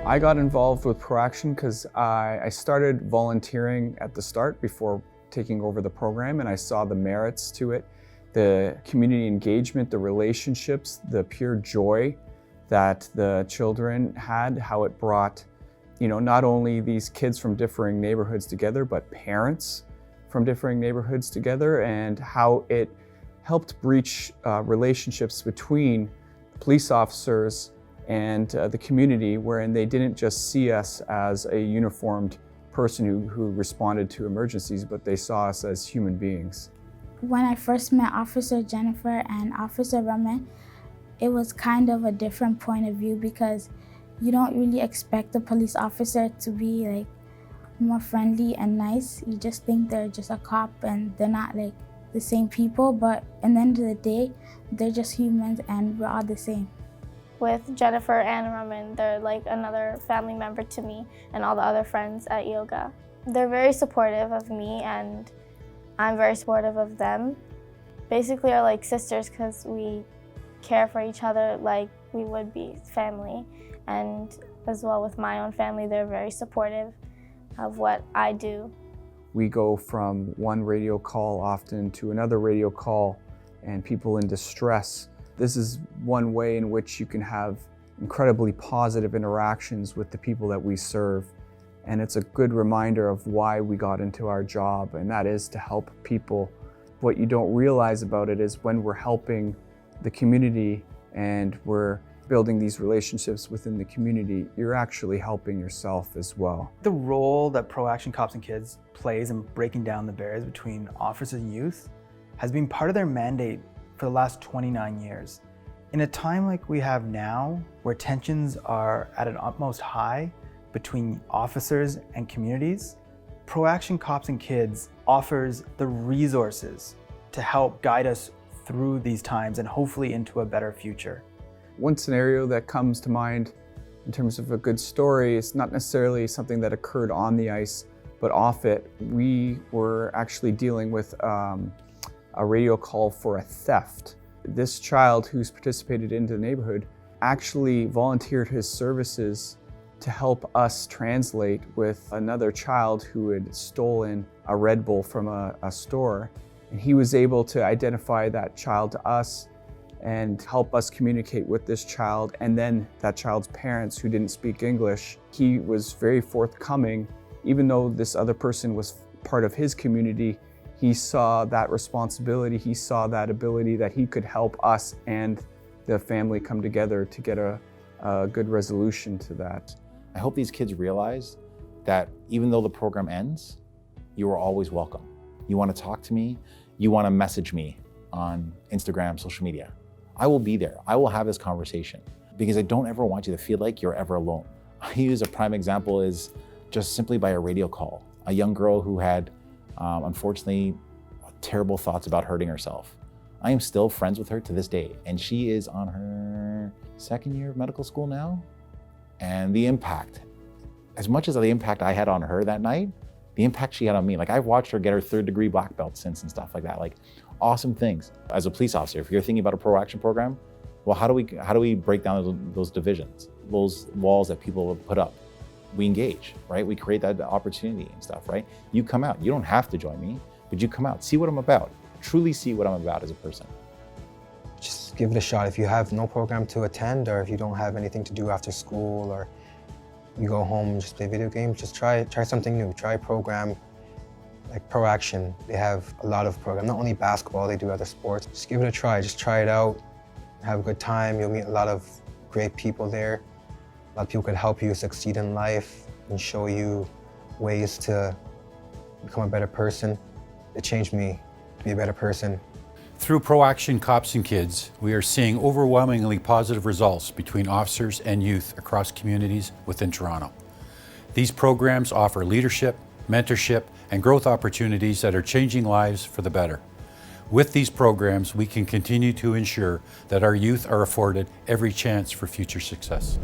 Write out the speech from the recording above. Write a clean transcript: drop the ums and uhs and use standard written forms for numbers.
I got involved with ProAction because I started volunteering at the start before taking over the program, and I saw the merits to it, the community engagement, the relationships, the pure joy that the children had, how it brought, not only these kids from differing neighborhoods together, but parents from differing neighborhoods together, and how it helped breach relationships between police officers and the community, wherein they didn't just see us as a uniformed person who responded to emergencies, but they saw us as human beings. When I first met Officer Jennifer and Officer Raman, it was kind of a different point of view because you don't really expect a police officer to be more friendly and nice. You just think they're just a cop and they're not the same people, but at the end of the day, they're just humans and we're all the same. With Jennifer and Raman, they're like another family member to me and all the other friends at yoga. They're very supportive of me and I'm very supportive of them. Basically, are like sisters because we care for each other like we would be family. And as well with my own family, they're very supportive of what I do. We go from one radio call often to another radio call and people in distress. This is one way in which you can have incredibly positive interactions with the people that we serve. And it's a good reminder of why we got into our job, and that is to help people. What you don't realize about it is when we're helping the community and we're building these relationships within the community, you're actually helping yourself as well. The role that ProAction Cops and Kids plays in breaking down the barriers between officers and youth has been part of their mandate for the last 29 years. In a time like we have now, where tensions are at an utmost high between officers and communities, ProAction Cops and Kids offers the resources to help guide us through these times and hopefully into a better future. One scenario that comes to mind in terms of a good story is not necessarily something that occurred on the ice, but off it. We were actually dealing with a radio call for a theft. This child who's participated into the neighborhood actually volunteered his services to help us translate with another child who had stolen a Red Bull from a store. And he was able to identify that child to us and help us communicate with this child and then that child's parents who didn't speak English. He was very forthcoming. Even though this other person was part of his community, he saw that responsibility, he saw that ability that he could help us and the family come together to get a good resolution to that. I hope these kids realize that even though the program ends, you are always welcome. You want to talk to me, you want to message me on Instagram, social media. I will be there. I will have this conversation because I don't ever want you to feel like you're ever alone. I use a prime example is just simply by a radio call. A young girl who had, unfortunately, terrible thoughts about hurting herself. I am still friends with her to this day, and she is on her second year of medical school now. And the impact, as much as the impact I had on her that night, the impact she had on me, I've watched her get her 3rd degree black belt since and stuff like that, awesome things. As a police officer, if you're thinking about a ProAction program, well, how do we break down those divisions, those walls that people have put up? We engage, right? We create that opportunity and stuff, right? You come out, you don't have to join me, but you come out, see what I'm about, truly see what I'm about as a person. Just give it a shot. If you have no program to attend or if you don't have anything to do after school or you go home and just play video games, just try something new. Try a program like ProAction. They have a lot of programs, not only basketball, they do other sports. Just give it a try, just try it out, have a good time. You'll meet a lot of great people there. A lot of people could help you succeed in life and show you ways to become a better person. It changed me to be a better person. Through ProAction Cops and Kids, we are seeing overwhelmingly positive results between officers and youth across communities within Toronto. These programs offer leadership, mentorship, and growth opportunities that are changing lives for the better. With these programs, we can continue to ensure that our youth are afforded every chance for future success.